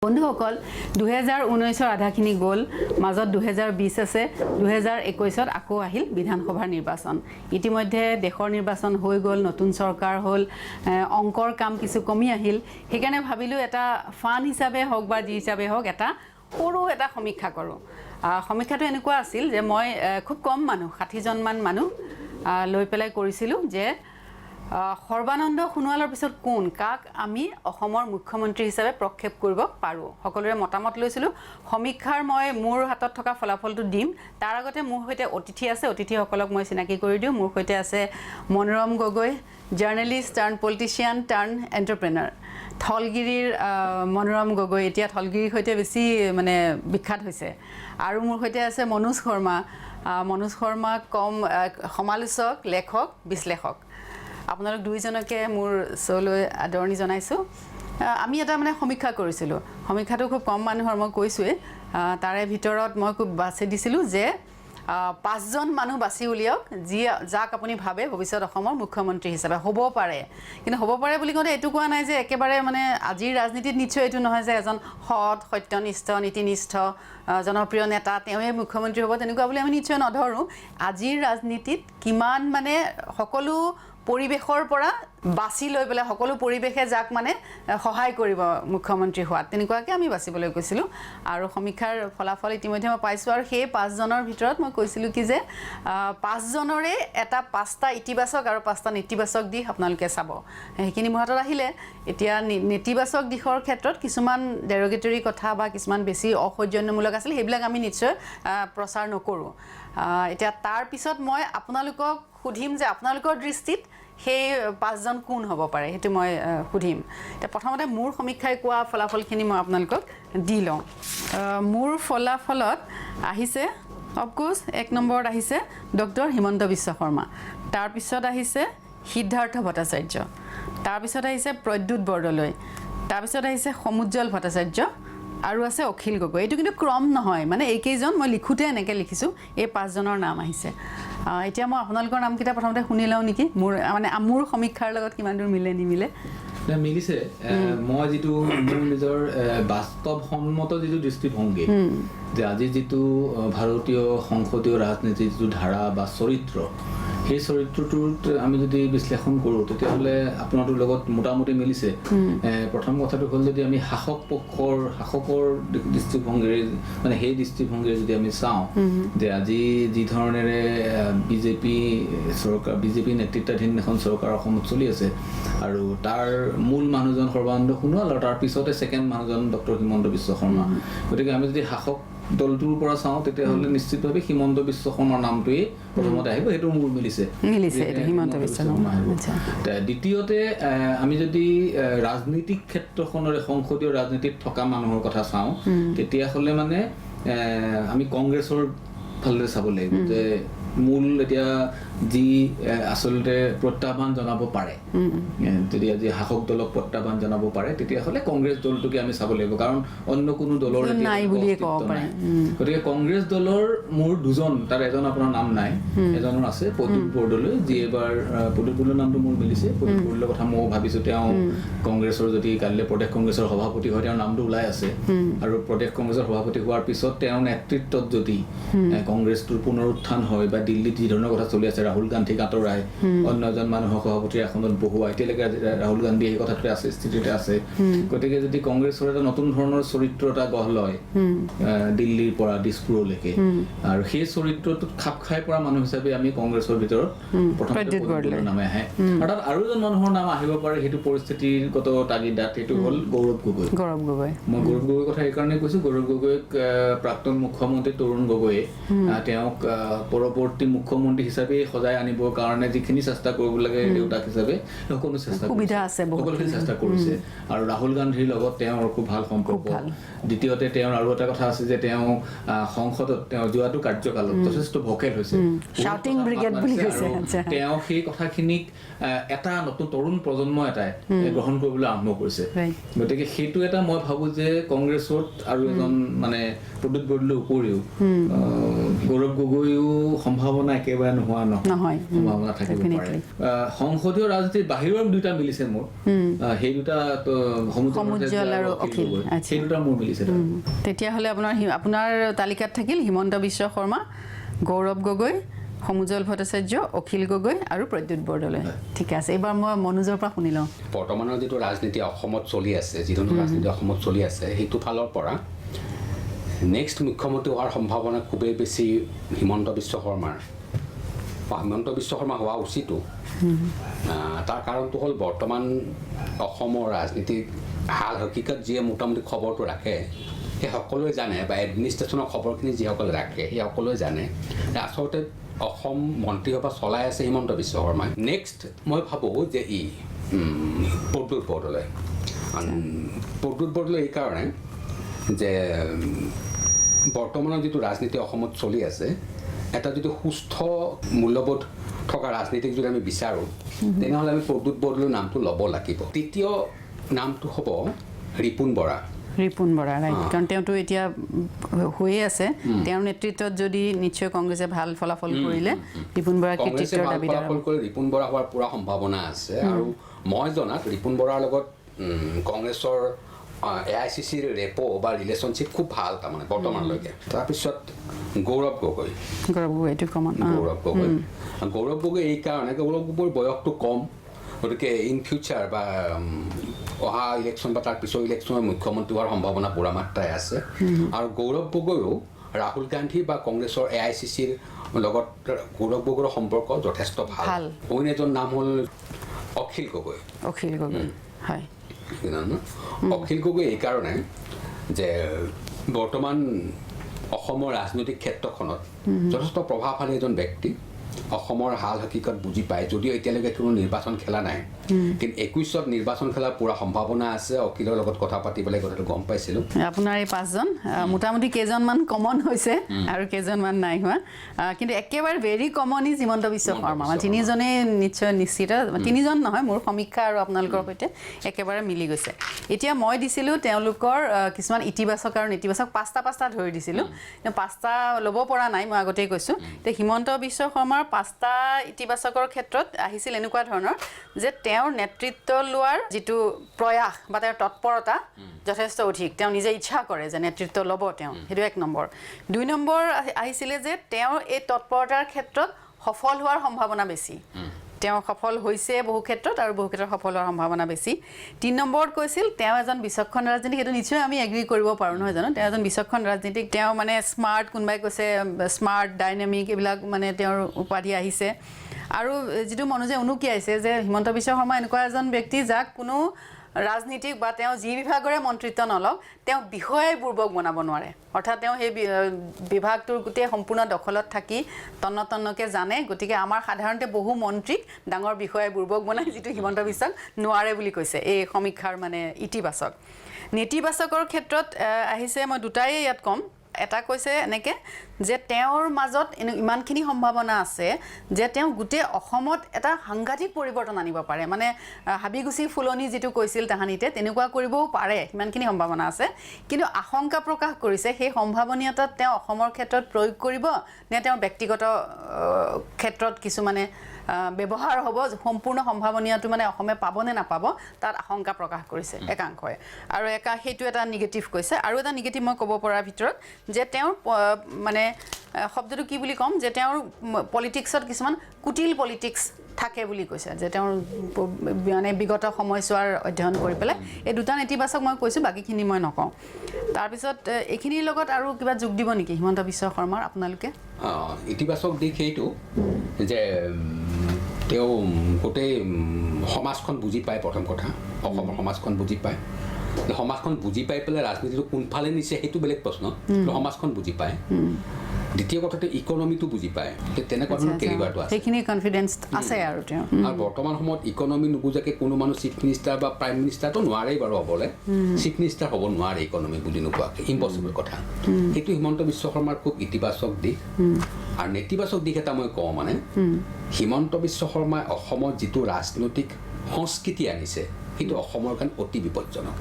বন্ধুসকল 2019 আধাখিনি গ'ল মাজত 2020 আছে 2021 আকৌ আহিল বিধানসভাৰ নিৰ্বাচন ইতিমধ্যে দেশৰ নিৰ্বাচন হৈ গ'ল নতুন চৰকাৰ হ'ল অংকৰ কাম কিছু কমি আহিল সেইকাৰণে ভাবিলো এটা ফান হিচাপে হওক বা যি হিচাপে হওক এটা সৰু এটা সমীক্ষা কৰো সমীক্ষাটো এনেকুৱা আছিল যে মই খুব কম মানুহ 60 জন মান মানুহ লৈ পেলাই কৰিছিলো যে সৰ্বানন্দ সোণোৱালৰ পিছত কোন কাক আমি অসমৰ মুখ্যমন্ত্ৰী হিচাপে প্ৰক্ষেপ কৰিব পাৰো সকলোৰে মতামত লৈছিলো সমীক্ষাৰ মই মোৰ হাতত থকা ফলাফলটো দিম তাৰ আগতে মোৰ হৈতে অতিথি আছে অতিথিসকলক মই চিনাকি কৰি দিও মোৰ হৈতে আছে Manoram Gogoi journalist turn politician turn entrepreneur থলগিৰিৰ মনোৰম গগৈ এতিয়া থলগিৰিৰ হৈতে বেছি মানে বিখ্যাত হৈছে আৰু মোৰ হৈতে আছে মনোজ শৰ্মা কম সমালোচক লেখক বিশ্লেষক আপোনালোক দুইজনকে মোৰ চলৈ আদৰণি জনাইছো আমি এটা মানে সমীক্ষা কৰিছিলো সমীক্ষাটো খুব কম মানুহৰ মই কৈছোৱে তাৰে ভিতৰত মই খুব বাছি দিছিলো যে 5 জন মানুহ বাছি উলিয়াওক যি যাক আপুনি ভাবে ভৱিষ্যত অসমৰ মুখ্যমন্ত্ৰী হিচাপে হ'ব পাৰে কিন্তু হ'ব পাৰে বুলি কওঁতে এটো কোৱা নাই যে একেবাৰে মানে আজিৰ ৰাজনীতিত নিশ্চয় এটো নহয় যে এজন সৎ সত্যনিষ্ঠ নীতিনিষ্ঠ জনপ্ৰিয় নেতা তেওঁৱে মুখ্যমন্ত্ৰী হ'ব তেনেকুৱা বুলি আমি নিশ্চয় নধৰো আজিৰ ৰাজনীতিত কিমান মানে সকলো পৰিবেশৰ পৰা বাছি লৈ পেলাই সকলো পৰিবেশে যাক মানে সহায় কৰিব মুখ্যমন্ত্ৰী হোৱাত তেনেকুৱাকে আমি বাছিবলৈ কৈছিলো আৰু সমীক্ষাৰ ফলাফল ইতিমধ্যে মই পাইছো আৰু সেই 5 জনৰ ভিতৰত মই কৈছিলো কি যে 5 জনৰে এটা 5টা ইতিবাচক আৰু 5টা নেতিবাচক দিশ আপোনালোকে চাব সেইখিনি মোৰ হাতত আহিলে এতিয়া নেতিবাচক দিশৰ ক্ষেত্ৰত কিছুমান ডেৰোগেটৰি কথা বা কিছুমান বেছি অসহ্যমূলক আছিল সেইবিলাক আমি নিশ্চয় প্ৰচাৰ নকৰো এতিয়া তাৰ পিছত মই আপোনালোকক সুধিম যে আপোনালোকৰ দৃষ্টিত সেই 5 জন কোন হ'ব পাৰে হেতু মই সুধিম এতিয়া প্ৰথমতে মোৰ সমীক্ষাই কোৱা ফলাফলখিনি মই আপোনালোকক দি লওঁ মোৰ ফলাফলত আহিছে অফকোৰ্স 1 নম্বৰত আহিছে ডক্টৰ হিমন্ত বিশ্ব শৰ্মা তাৰ পিছত আহিছে সিদ্ধাৰ্থ ভট্টাচাৰ্য তাৰ পিছত আহিছে প্ৰদ্যুৎ বৰদলৈ তাৰ পিছত আহিছে সমুজ্জ্বল ভট্টাচাৰ্য আৰু আছে অখিল গগৈ এটো কিন্তু ক্ৰম নহয় মানে এইকেইজন মই লিখোতে এনেকৈ লিখিছো এই 5 জনৰ নাম আহিছে এতিয়া মই আপোনালোকৰ নাম কিটা প্ৰথমতে শুনি লওঁ নেকি মোৰ মানে মোৰ সমীক্ষাৰ লগত কিমান দূৰ মিলে নিমিলে মিলিছে মই যেটো মোৰ নিজৰ বাস্তৱসন্মত যেটো দৃষ্টিভংগী যে আজি যেটো ভাৰতীয় সংসদীয় ৰাজনীতিৰ যেটো ধাৰা বা চৰিত্ৰ সেই চৰিত্ৰটোত আমি যদি বিশ্লেষণ কৰো তেতিয়াহলে আপোনালোকৰ লগত মোটামুটি মিলিছে প্ৰথম কথাটো হ'ল যদি আমি শাসকৰ দৃষ্টিভংগীৰে মানে সেই দৃষ্টিভংগীৰে যদি আমি চাওঁ যে আজি যি ধৰণেৰে বিজেপি নেতৃত্বাধীন এখন চৰকাৰ অসমত চলি আছে আৰু তাৰ মূল মানুহজন সৰ্বানন্দ সোণোৱাল আৰু তাৰ পিছতে সেকেন্ড মানুহজন ডক্টৰ হিমন্ত বিশ্ব শৰ্মা গতিকে আমি যদি শাসক দলটোৰ পৰা চাওঁ তেতিয়াহলে নিশ্চিতভাৱে হিমন্ত বিশ্ব শৰ্মাৰ নামটোই প্ৰথমতে আহিব এটো মূল মিলিছে এটা হিমন্ত বিশ্ব শৰ্মা দ্বিতীয়তে আমি যদি ৰাজনীতিক ক্ষেত্ৰখনৰে সংসদীয় ৰাজনীতিত থকা মানুহৰ কথা চাওঁ তেতিয়াহলে মানে আমি কংগ্ৰেছৰ ফালে চাব লাগিব যে মূল এতিয়া যি আসলতে প্ৰত্যাহ্বান জনাব পাৰে যদি আজি শাসক দলক প্ৰত্যাহ্বান জনাব পাৰে তেতিয়াহলে কংগ্ৰেছ দলটোকে আমি চাব লাগিব কাৰণ অন্য কোনো দলৰ নাই বুলি ক'ব পাৰে গতিকে কংগ্ৰেছ দলৰ মোৰ দুজন তাৰ এজন আপোনাৰ নাম নাই এজনৰ আছে প্ৰদ্যুৎ বৰদলৈ যি এবাৰ প্ৰদ্যুৎ বৰদলৈৰ নামটো মোৰ মিলিছে প্ৰদ্যুৎ বৰদলৈৰ কথা মই ভাবিছো তেওঁ কংগ্ৰেছৰ যদি কাইলৈ প্ৰদেশ কংগ্ৰেছৰ সভাপতি হয় তেওঁৰ নামটো ওলাই আছে আৰু প্ৰদেশ কংগ্ৰেছৰ সভাপতি হোৱাৰ পিছত তেওঁৰ নেতৃত্বত যদি কংগ্ৰেছটোৰ পুনৰুত্থান হয় বা দিল্লীত যি ধৰণৰ কথা চলি আছে ৰাহুল গান্ধীক আঁতৰাই অন্য এজন মানুহক সভাপতিৰ আসনত বহুৱাই এতিয়ালৈকে ৰাহুল গান্ধী এই কথাটোতে আছে স্থিতিতে আছে গতিকে যদি কংগ্ৰেছৰ এটা নতুন ধৰণৰ চৰিত্ৰ এটা গঢ় লয় দিল্লীৰ পৰা দিছপুৰলৈকে আৰু সেই চৰিত্ৰটোত খাপ খাই পৰা মানুহ হিচাপে আমি কংগ্ৰেছৰ ভিতৰত প্ৰথমতে নাম আহে অৰ্থাৎ আৰু এজন মানুহৰ নাম আহিব পাৰে সেইটো পৰিস্থিতিগত তাগিদাত সেইটো হ'ল গৌৰৱ গগৈ মই গৌৰৱ গগৈৰ কথা এইকাৰণে কৈছো গৌৰৱ গগৈক প্ৰাক্তন মুখ্যমন্ত্ৰী তৰুণ গগৈয়ে তেওঁক পৰৱৰ্তী মুখ্যমন্ত্ৰী হিচাপে সজাই আনিবৰ কাৰণে যিখিনি চেষ্টা কৰিব লাগে দেউতাক হিচাপে সকলো চেষ্টা কৰিছে আৰু ৰাহুল গান্ধীৰ লগত তেওঁৰ খুব ভাল সম্পৰ্ক দ্বিতীয়তে তেওঁৰ আৰু এটা কথা আছে যে তেওঁ সংসদত তেওঁ যোৱাটো কাৰ্যকালত যথেষ্ট ভকেল হৈছে শাউটিং ব্ৰিগেড বুলি কৈছে তেওঁ সেই কথাখিনিক এটা নতুন তৰুণ প্ৰজন্ম এটাই গ্ৰহণ কৰিবলৈ আৰম্ভ কৰিছে গতিকে সেইটো এটা মই ভাবো যে কংগ্ৰেছত আৰু এজন মানে প্ৰদ্যুৎ বৰদলৈৰ উপৰিও গৌৰৱ গগৈও সম্ভাৱনা একেবাৰে নোহোৱা নহয় সম্ভাৱনা থাকিব পাৰে সংসদীয় ৰাজনীতিৰ বাহিৰৰ দুটা মিলিছে মোৰ সেই দুটা সমুজ্জ্বল আৰু অখিল সেই দুটা মোৰ মিলিছে তেতিয়াহ'লে আপোনাৰ তালিকাত থাকিল হিমন্ত বিশ্ব শৰ্মা গৌৰৱ গগৈ সমুজ্জ্বল ভট্টাচাৰ্য অখিল গগৈ আৰু প্ৰদ্যুৎ বৰদলৈ ঠিক আছে এইবাৰ মই মনোজৰ পৰা শুনি লওঁ বৰ্তমানৰ যিটো ৰাজনীতি অসমত চলি আছে যিটো ৰাজনীতি অসমত চলি আছে সেইটো ফালৰ পৰা নেক্সট মুখ্যমন্ত্ৰী হোৱাৰ সম্ভাৱনা খুবেই বেছি হিমন্ত বিশ্ব শৰ্মাৰ হিমন্ত বিশ্ব শৰ্মা হোৱা উচিতো তাৰ কাৰণটো হ'ল বৰ্তমান অসমৰ ৰাজনীতিক হাল হকিকত যিয়ে মোটামুটি খবৰটো ৰাখে সেই সকলোৱে জানে বা এডমিনিষ্ট্ৰেশ্যনৰ খবৰখিনি যিসকলে ৰাখে সেই সকলোৱে জানে আচলতে অসম মন্ত্ৰীসভা চলাই আছে হিমন্ত বিশ্ব শৰ্মাই নেক্সট মই ভাবোঁ যে প্ৰদ্যুৎ বৰদলৈ এই কাৰণে যে বৰ্তমানৰ যিটো ৰাজনীতি অসমত চলি আছে এটা যদি সুস্থ মূল্যবোধ থকা ৰাজনীতিক যদি আমি বিচাৰোঁ তেনেহ'লে আমি প্ৰদ্যুৎ বৰদলৈৰ নামটো ল'ব লাগিব তৃতীয় নামটো হ'ব ৰিপুণ বৰা ৰাইট কাৰণ তেওঁতো এতিয়া হৈয়ে আছে তেওঁৰ নেতৃত্বত যদি নিশ্চয় কংগ্ৰেছে ভাল ফলাফল কৰিলে ৰিপুণ বৰা কৃতিত্বৰ দাবীদাৰ ৰিপুণ বৰা হোৱাৰ পুৰা সম্ভাৱনা আছে আৰু মই জনাত ৰিপুণ বৰাৰ লগত কংগ্ৰেছৰ AICCৰ ৰেপো বা ৰিলেশ্যনশ্বিপ খুব ভাল তাৰমানে বৰ্তমানলৈকে তাৰপিছত গৌৰৱ গগৈ এই কাৰণে গৌৰৱ গগৈৰ বয়সটো কম গতিকে ইন ফিউচাৰ বা অহা ইলেকশ্যন বা তাৰ পিছৰ ইলেকশ্যনৰ মুখ্যমন্ত্ৰী হোৱাৰ সম্ভাৱনা পুৰা মাত্ৰাই আছে আৰু গৌৰৱ গগৈও ৰাহুল গান্ধী বা কংগ্ৰেছৰ AICCৰ লগত গৌৰৱ গগৈৰ সম্পৰ্ক যথেষ্ট ভাল অইন এজন নাম হ'ল অখিল গগৈ হয় অখিল গগৈ এই কাৰণে যে বৰ্তমান অসমৰ ৰাজনৈতিক ক্ষেত্ৰখনত যথেষ্ট প্ৰভাৱশালী এজন ব্যক্তি অসমৰ হাল হকিকত বুজি পায় যদিও এতিয়ালৈকে কোনো নিৰ্বাচন খেলা নাই কিন্তু 21ত নিৰ্বাচন খেলাৰ পুৰা সম্ভাৱনা আছে অখিলৰ লগত কথা পাতি পেলাই কথাটো গম পাইছিলোঁ আপোনাৰ এই পাঁচজন মোটামুটি কেইজনমান কমন হৈছে আৰু কেইজনমান নাই হোৱা কিন্তু একেবাৰে very common is Himanta Biswa Sarma তিনিজনেই নিশ্চয় নিশ্চিত তিনিজন নহয় মোৰ সমীক্ষা আৰু আপোনালোকৰ সৈতে একেবাৰে মিলি গৈছে এতিয়া মই দিছিলোঁ তেওঁলোকৰ কিছুমান ইতিবাচক আৰু নেতিবাচক পাঁচটা ধৰি দিছিলোঁ পাঁচটা ল'ব পৰা নাই মই আগতেই কৈছোঁ এতিয়া হিমন্ত বিশ্ব শৰ্মাৰ পাঁচটা ইতিবাচকৰ ক্ষেত্ৰত আহিছিল এনেকুৱা ধৰণৰ যে তেওঁৰ নেতৃত্ব লোৱাৰ যিটো প্ৰয়াস বা তেওঁৰ তৎপৰতা যথেষ্ট অধিক তেওঁ নিজে ইচ্ছা কৰে যে নেতৃত্ব ল'ব তেওঁ সেইটো 1 নম্বৰ 2 নম্বৰ আহিছিলে যে তেওঁৰ এই তৎপৰতাৰ ক্ষেত্ৰত সফল হোৱাৰ সম্ভাৱনা বেছি তেওঁ সফল হৈছে বহু ক্ষেত্ৰত আৰু বহু ক্ষেত্ৰত সফল হোৱাৰ সম্ভাৱনা বেছি 3 নম্বৰত কৈছিল তেওঁ এজন বিচক্ষণ ৰাজনীতিক সেইটো নিশ্চয় আমি এগ্ৰী কৰিব পাৰোঁ নহয় জানো তেওঁ এজন বিচক্ষণ ৰাজনীতিক তেওঁ মানে স্মাৰ্ট কোনোবাই কৈছে স্মাৰ্ট ডাইনামিক এইবিলাক মানে তেওঁৰ উপাধি আহিছে আৰু যিটো মনোজে উনুকিয়াইছে যে হিমন্ত বিশ্ব শৰ্মা এনেকুৱা এজন ব্যক্তি যাক কোনো ৰাজনীতিক বা তেওঁ যি বিভাগৰে মন্ত্ৰিত্ব নলওক তেওঁ বিষয়াই বুৰ্বক বনাব নোৱাৰে অৰ্থাৎ তেওঁ সেই বিভাগটোৰ গোটেই সম্পূৰ্ণ দখলত থাকি তন্নতন্নকে জানে গতিকে আমাৰ সাধাৰণতে বহু মন্ত্ৰীক ডাঙৰ বিষয়াই বুৰ্বক বনাই যিটো হিমন্ত বিশ্বক নোৱাৰে বুলি কৈছে এই সমীক্ষাৰ মানে ইতিবাচক নেতিবাচকৰ ক্ষেত্ৰত আহিছে মই দুটাই ইয়াত কম এটা কৈছে এনেকৈ যে তেওঁৰ মাজত ইমানখিনি সম্ভাৱনা আছে যে তেওঁ গোটেই অসমত এটা সাংঘাতিক পৰিৱৰ্তন আনিব পাৰে মানে হাবিগুচি ফুলনি যিটো কৈছিল তাহানিতে তেনেকুৱা কৰিবও পাৰে ইমানখিনি সম্ভাৱনা আছে কিন্তু আশংকা প্ৰকাশ কৰিছে সেই সম্ভাৱনীয়তাত তেওঁ অসমৰ ক্ষেত্ৰত প্ৰয়োগ কৰিব নে তেওঁৰ ব্যক্তিগত ক্ষেত্ৰত কিছু মানে ব্যৱহাৰ হ'ব সম্পূৰ্ণ সম্ভাৱনীয়টো মানে অসমে পাবনে নাপাব তাত আশংকা প্ৰকাশ কৰিছে একাংশই আৰু সেইটো এটা নিগেটিভ কৈছে আৰু এটা নিগেটিভ মই ক'ব পৰাৰ ভিতৰত যে তেওঁৰ মানে শব্দটো কি বুলি ক'ম যে তেওঁৰ পলিটিক্সত কিছুমান কুটিল পলিটিক্স থাকে বুলি কৈছে যে তেওঁৰ মানে বিগত সময়ছোৱাৰ অধ্যয়ন কৰি পেলাই এই দুটা নেতিবাচক মই কৈছোঁ বাকীখিনি মই নকওঁ তাৰপিছত এইখিনিৰ লগত আৰু কিবা যোগ দিব নেকি হিমন্ত বিশ্ব শৰ্মাৰ আপোনালোকে ইতিবাচক দিশ সেইটো যে তেওঁ গোটেই সমাজখন বুজি পায় প্ৰথম কথা অসমৰ সমাজখন বুজি পায় সমাজখন বুজি পাই পেলাই ৰাজনীতিটো কোনফালে নিছে সেইটো বেলেগ প্ৰশ্ন সমাজখন বুজি পায় দ্বিতীয় কথাটো ইকনমিটো বুজি পায় তেনেকুৱা ধৰণৰ কেৰিবাৰটো আছে সেইখিনি কনফিডেন্স আছে আৰু তেওঁ আৰু বৰ্তমান সময়ত ইকনমি নুবুজাকে কোনো মানুহ চিফ মিনিষ্টাৰ বা প্ৰাইম মিনিষ্টাৰটো নোৱাৰেই বাৰু হ'বলৈ চিফ মিনিষ্টাৰ হ'ব নোৱাৰে ইকনমি বুজি নোপোৱাকৈ ইম্পচিবল কথা সেইটো হিমন্ত বিশ্ব শৰ্মাৰ খুব ইতিবাচক দিশ আৰু নেতিবাচক দিশ এটা মই কওঁ মানে হিমন্ত বিশ্ব শৰ্মাই অসমত যিটো ৰাজনৈতিক সংস্কৃতি আনিছে সেইটো অসমৰ কাৰণে অতি বিপদজনক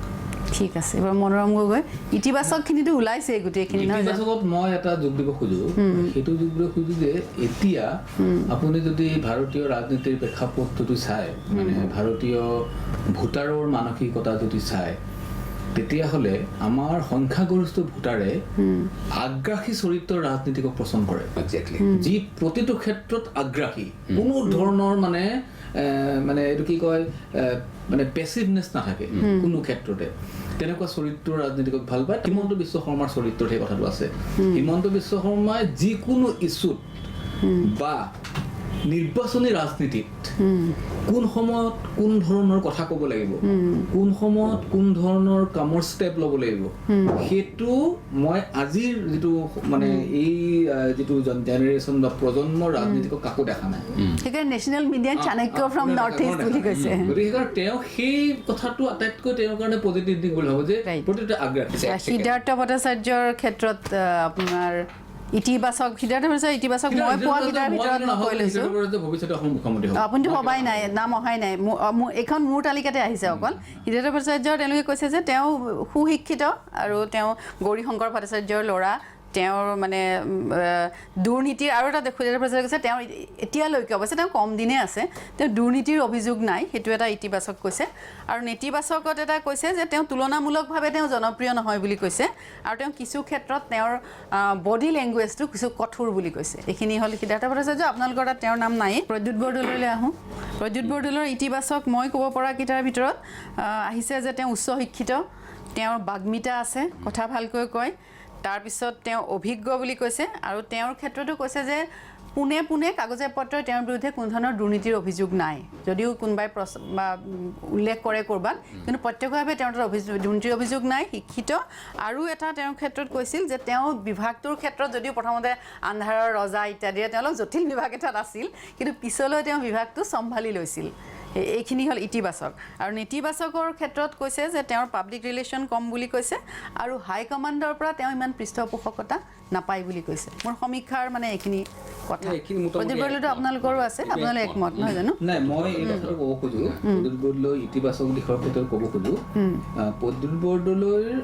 ঠিক আছে এবাৰ মনোৰম গগৈ ইতিবাচকখিনিতো ওলাইছে গোটেইখিনি নহয় ইতিবাচকত মই এটা যোগ দিব খোজো সেইটো যোগ দিব খোজো যে এতিয়া আপুনি যদি ভাৰতীয় ৰাজনীতিৰ প্ৰেক্ষাপটটো চায় মানে ভাৰতীয় ভোটাৰৰ মানসিকতা যদি চায় তেতিয়াহ'লে আমাৰ সংখ্যাগৰিষ্ঠ ভোটাৰে আগ্ৰাসী চৰিত্ৰৰ ৰাজনীতিকক পচন্দ কৰে যি প্ৰতিটো ক্ষেত্ৰত আগ্ৰাসী কোনো ধৰণৰ মানে এইটো কি কয় মানে পেছিভনেছ নাথাকে কোনো ক্ষেত্ৰতে তেনেকুৱা চৰিত্ৰৰ ৰাজনীতিকক ভাল পায় হিমন্ত বিশ্ব শৰ্মাৰ চৰিত্ৰত সেই কথাটো আছে হিমন্ত বিশ্ব শৰ্মাই যিকোনো ইছ্যুত বা নিৰ্বাচনী ৰাজনীতিত কোন সময়ত কোন ধৰণৰ কথা ক'ব লাগিব কোন সময়ত কোন ধৰণৰ কামৰ ষ্টেপ ল'ব লাগিব সেইটো মই আজিৰ যিটো মানে এই যিটো জেনেৰেশ্যন বা প্ৰজন্মৰ ৰাজনীতিকক কাকো দেখা নাই সেইকাৰণে national media Chanakya from north east বুলি কৈছে গতিকে তেওঁ সেই কথাটো আটাইতকৈ তেওঁৰ কাৰণে পজিটিভ দিশ বুলি ভাবোঁ যে প্ৰতিটো আগ্ৰাসী সিদ্ধাৰ্থ ভট্টাচাৰ্যৰ ক্ষেত্ৰত আপোনাৰ ইতিবাচক ইতিবাচক মই পোৱা কিটাৰ ভিতৰত মই কৈ লৈছোঁ আপুনিতো ভবাই নাই নাম অহাই নাই এইখন মোৰ তালিকাতে আহিছে অকল সিদ্ধাৰ্থ ভট্টাচাৰ্য তেওঁলোকে কৈছে যে তেওঁ সুশিক্ষিত আৰু তেওঁ গৌৰী শংকৰ ভট্টাচাৰ্যৰ ল'ৰা তেওঁৰ মানে দুৰ্নীতিৰ আৰু এটা সিদ্ধাৰ্থ ভট্টাচাৰ্য কৈছে তেওঁ এতিয়ালৈকে অৱশ্যে তেওঁ কম দিনে আছে তেওঁ দুৰ্নীতিৰ অভিযোগ নাই সেইটো এটা ইতিবাচক কৈছে আৰু নেতিবাচকত এটা কৈছে যে তেওঁ তুলনামূলকভাৱে তেওঁ জনপ্ৰিয় নহয় বুলি কৈছে আৰু তেওঁ কিছু ক্ষেত্ৰত তেওঁৰ বডি লেংগুৱেজটো কিছু কঠোৰ বুলি কৈছে এইখিনি হ'ল সিদ্ধাৰ্থ ভট্টাচাৰ্য আপোনালোকৰ তাত তেওঁৰ নাম নাই প্ৰদ্যুৎ বৰদলৈলৈ আহোঁ প্ৰদ্যুৎ বৰদলৈৰ ইতিবাচক মই ক'ব পৰা কেইটাৰ ভিতৰত আহিছে যে তেওঁ উচ্চ শিক্ষিত তেওঁৰ বাগ্মিতা আছে কথা ভালকৈ কয় তাৰপিছত তেওঁ অভিজ্ঞ বুলি কৈছে আৰু তেওঁৰ ক্ষেত্ৰতো কৈছে যে পোনে পোনে কাগজে পত্ৰই তেওঁৰ বিৰুদ্ধে কোনো ধৰণৰ দুৰ্নীতিৰ অভিযোগ নাই যদিও কোনোবাই উল্লেখ কৰে ক'ৰবাত কিন্তু প্ৰত্যক্ষভাৱে তেওঁৰ দুৰ্নীতিৰ অভিযোগ নাই শিক্ষিত আৰু এটা তেওঁৰ ক্ষেত্ৰত কৈছিল যে তেওঁ বিভাগটোৰ ক্ষেত্ৰত যদিও প্ৰথমতে আন্ধাৰৰ ৰজা ইত্যাদিৰে তেওঁ অলপ জটিল বিভাগ এটাত আছিল কিন্তু পিছলৈ তেওঁ বিভাগটো চম্ভালি লৈছিল এইখিনি হ'ল ইতিবাচক আৰু নেতিবাচকৰ ক্ষেত্ৰত কৈছে যে তেওঁৰ পাব্লিক ৰিলেশ্যন কম বুলি কৈছে আৰু হাই কমাণ্ডৰ পৰা তেওঁ ইমান পৃষ্ঠপোষকতা নাপায় বুলি কৈছে মোৰ সমীক্ষাৰ মানে এইখিনি কথা প্ৰদ্যুৎ বৰদলৈতো আপোনালোকৰো আছে আপোনালোক একমত নহয় জানো নাই মই এই কথাটো ক'ব খোজো প্ৰদ্যুৎ বৰদলৈ ইতিবাচক দিশৰ ক্ষেত্ৰত ক'ব খোজো প্ৰদ্যুৎ বৰদলৈৰ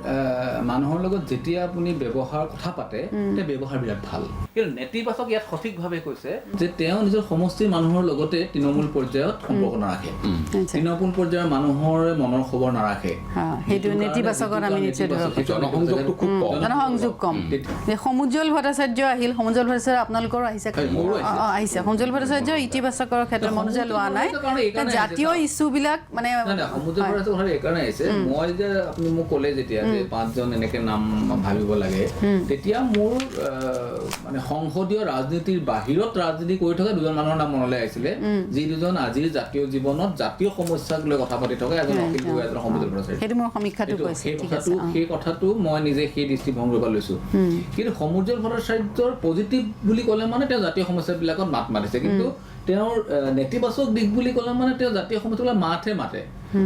মানুহৰ লগত যেতিয়া আপুনি ব্যৱহাৰ কথা পাতে তেতিয়া ব্যৱহাৰ বিৰাট ভাল কিন্তু নেতিবাচক ইয়াত সঠিকভাৱে কৈছে যে তেওঁ নিজৰ সমষ্টিৰ মানুহৰ লগতে তৃণমূল পৰ্যায়ত সম্পৰ্ক নাৰাখে তৃণমূল পৰ্যায়ৰ মানুহৰ মনৰ খবৰ নাৰাখে সেইটো নেতিবাচকত আমি নিশ্চয় জনসংযোগটো খুব কম জনসংযোগ কম সমুজ্জ্বল ভট্টাচাৰ্য আহিল সমুজ্জ্বল ভট্টাচাৰ্য আপোনালোকৰো আহিছে আহিছে সমুজ্জ্বল ভট্টাচাৰ্যৰ ইতিবাচকৰ ক্ষেত্ৰত মনোজে লোৱা নাই জাতীয় ইছ্যুবিলাক মানে সমুজ্জ্বল ভট্টাচাৰ্য এইকাৰণে আহিছে মই যে আপুনি মোক ক'লে যেতিয়া যে 5জন এনেকে নাম ভাবিব লাগে তেতিয়া মোৰ মানে সংসদীয় ৰাজনীতিৰ বাহিৰত ৰাজনীতি কৰি থকা দুজন মানুহৰ নাম মনলৈ আহিছিলে যি দুজন আজিৰ জাতীয় জীৱনত জাতীয় সমস্যাক লৈ কথা পাতি থকা এজন অখিল গগৈ এজন সমুজ্জ্বল ভট্টাচাৰ্য সেইটো মোৰ সমীক্ষাটো কৈছে সেই কথাটো মই নিজে সেই দৃষ্টিভংগীৰ পৰা লৈছোঁ কিন্তু সমুজ্জ্বল ভট্টাচাৰ্যৰ পজিটিভ বুলি ক'লে মানে তেওঁ জাতীয় সমস্যাবিলাকত মাত মাতিছে কিন্তু তেওঁৰ নেতিবাচক দিশ বুলি ক'লে মানে তেওঁ জাতীয় সমস্যাবিলাক মাতে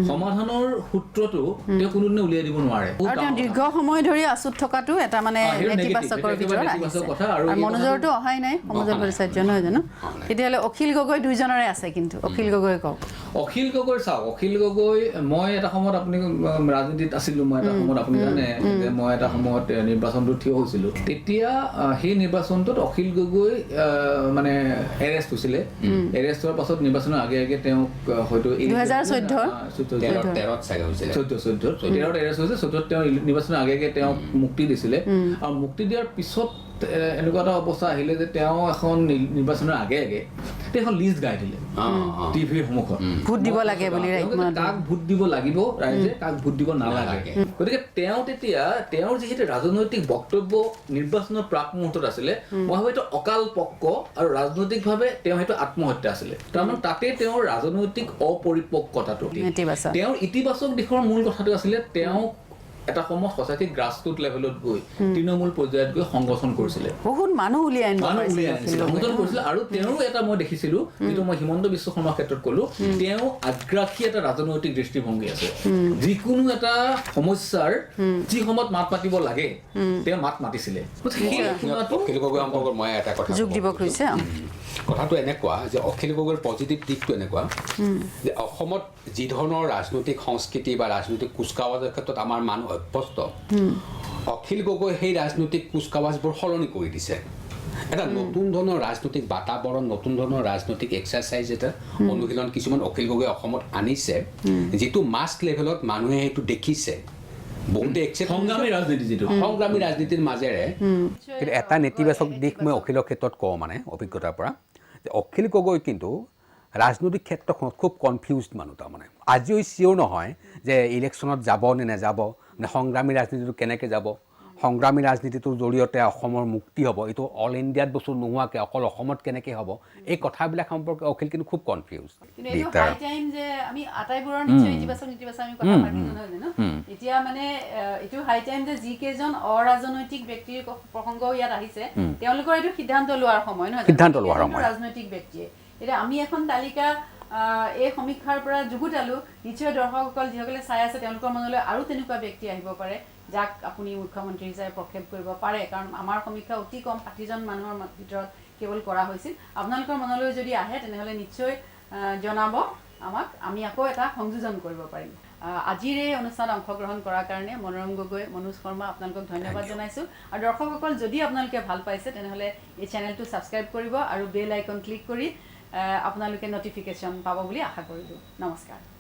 সমাধানৰ সূত্ৰটো তেওঁ কোনোদিনে উলিয়াই দিব নোৱাৰে আৰু তেওঁ দীৰ্ঘ সময় ধৰি আচুত থকাটো এটা মানে নেতিবাচকৰ ভিতৰত আহিছে আৰু মনোজৰটো অহাই নাই সমুজ্জ্বল ভট্টাচাৰ্য নহয় জানো তেতিয়াহ'লে অখিল গগৈ দুইজনৰে আছে কিন্তু অখিল গগৈ কওক অখিল গগৈ চাওক অখিল গগৈ মই এটা সময়ত আপুনি ৰাজনীতিত আছিলোঁ মই এটা সময়ত আপুনি জানে যে মই এটা সময়ত নিৰ্বাচনটো থিয় হৈছিলোঁ তেতিয়া সেই নিৰ্বাচনটোত অখিল গগৈ মানে এৰেষ্ট হৈছিলে এৰেষ্ট হোৱাৰ পাছত নিৰ্বাচনৰ আগে আগে তেওঁক হয়তো 13 এৰেষ্ট হৈছে 14 তেওঁ নিৰ্বাচনৰ আগে আগে তেওঁক মুক্তি দিছিলে আৰু মুক্তি দিয়াৰ পিছত এনেকুৱা এটা অৱস্থা আহিলে যে তেওঁ এখন নিৰ্বাচনৰ আগে আগে এখন লিষ্ট গাই দিলে টিভিৰ সন্মুখত ভোট দিব লাগে বুলি কাক ভোট দিব লাগিব ৰাইজে কাক ভোট দিব নালাগে গতিকে তেওঁ তেতিয়া তেওঁৰ যিহেতু ৰাজনৈতিক বক্তব্য নিৰ্বাচনৰ প্ৰাক মুহূৰ্তত আছিলে মই ভাবো এইটো অকাল পক্ক আৰু ৰাজনৈতিকভাৱে তেওঁ সেইটো আত্মহত্যা আছিলে তাৰমানে তাতে তেওঁৰ ৰাজনৈতিক অপৰিপক্কতাটো তেওঁৰ ইতিবাচক দিশৰ মূল কথাটো আছিলে তেওঁ এটা সময় সঁচাকৈ গ্ৰাছৰুট লেভেলত গৈ তৃণমূল পৰ্যায়ত গৈ সংগঠন কৰিছিলে বহুত মানুহ উলিয়াই সংগঠন কৰিছিলে আৰু তেওঁৰো এটা মই দেখিছিলোঁ যিটো মই হিমন্ত বিশ্ব শৰ্মাৰ ক্ষেত্ৰত ক'লো তেওঁ আগ্ৰাসী এটা ৰাজনৈতিক দৃষ্টিভংগী আছে যিকোনো এটা সমস্যাৰ যি সময়ত মাত মাতিব লাগে তেওঁ মাত মাতিছিলে মই এটা কথা যোগ দিব খুজিছে কথাটো এনেকুৱা যে অখিল গগৈৰ পজিটিভ দিশটো এনেকুৱা যে অসমত যি ধৰণৰ ৰাজনৈতিক সংস্কৃতি বা ৰাজনৈতিক কুচকাৱাজৰ ক্ষেত্ৰত আমাৰ মানুহ অভ্যস্ত অখিল গগৈ সেই ৰাজনৈতিক কুচকাৱাজবোৰ সলনি কৰি দিছে এটা নতুন ধৰণৰ ৰাজনৈতিক বাতাবৰণ নতুন ধৰণৰ ৰাজনৈতিক এক্সাৰচাইজ এটা অনুশীলন কিছুমান অখিল গগৈ অসমত আনিছে যিটো মাছ লেভেলত মানুহে সেইটো দেখিছে বহুতে সংগ্ৰামী ৰাজনীতিৰ মাজেৰে কিন্তু এটা নেতিবাচক দিশ মই অখিলৰ ক্ষেত্ৰত কওঁ মানে অভিজ্ঞতাৰ পৰা যে অখিল গগৈ কিন্তু ৰাজনৈতিক ক্ষেত্ৰখনত খুব কনফিউজড মানুহ তাৰমানে আজিও চিয়'ৰ নহয় যে ইলেকশ্যনত যাব নে নাযাব নে সংগ্ৰামী ৰাজনীতিটো কেনেকৈ যাব সংগ্ৰামী ৰাজনীতিটোৰ জৰিয়তে অসমৰ মুক্তি হ'ব এইটো অল ইণ্ডিয়াত বস্তু নোহোৱাকৈ অকল অসমত কেনেকৈ হ'ব এই কথাবিলাক সম্পৰ্কে অখিল কিন্তু খুব কনফিউজ এতিয়া মানে এইটো হাই টাইম যে যিকেইজন অৰাজনৈতিক ব্যক্তিৰ প্ৰসংগ ইয়াত আহিছে তেওঁলোকৰ এইটো সিদ্ধান্ত লোৱাৰ সময় নহয় ৰাজনৈতিক ব্যক্তিয়ে এতিয়া আমি এখন তালিকা এই সমীক্ষাৰ পৰা যুগুতালো নিশ্চয় দৰ্শকসকল যিসকলে চাই আছে তেওঁলোকৰ মনলৈ আৰু তেনেকুৱা ব্যক্তি আহিব পাৰে যাক আপুনি মুখ্যমন্ত্ৰী হিচাপে প্ৰক্ষেপ কৰিব পাৰে কাৰণ আমাৰ সমীক্ষা অতি কম 60জন মানুহৰ ভিতৰত কেৱল কৰা হৈছিল আপোনালোকৰ মনলৈ যদি আহে তেনেহ'লে নিশ্চয় জনাব আমাক আমি আকৌ এটা সংযোজন কৰিব পাৰিম আজিৰ এই অনুষ্ঠানত অংশগ্ৰহণ কৰাৰ কাৰণে মনোৰম গগৈ মনোজ শৰ্মা আপোনালোকক ধন্যবাদ জনাইছোঁ আৰু দৰ্শকসকল যদি আপোনালোকে ভাল পাইছে তেনেহ'লে এই চেনেলটো ছাবস্ক্ৰাইব কৰিব আৰু বেল আইকন ক্লিক কৰি আপোনালোকে নটিফিকেশ্যন পাব বুলি আশা কৰিলোঁ নমস্কাৰ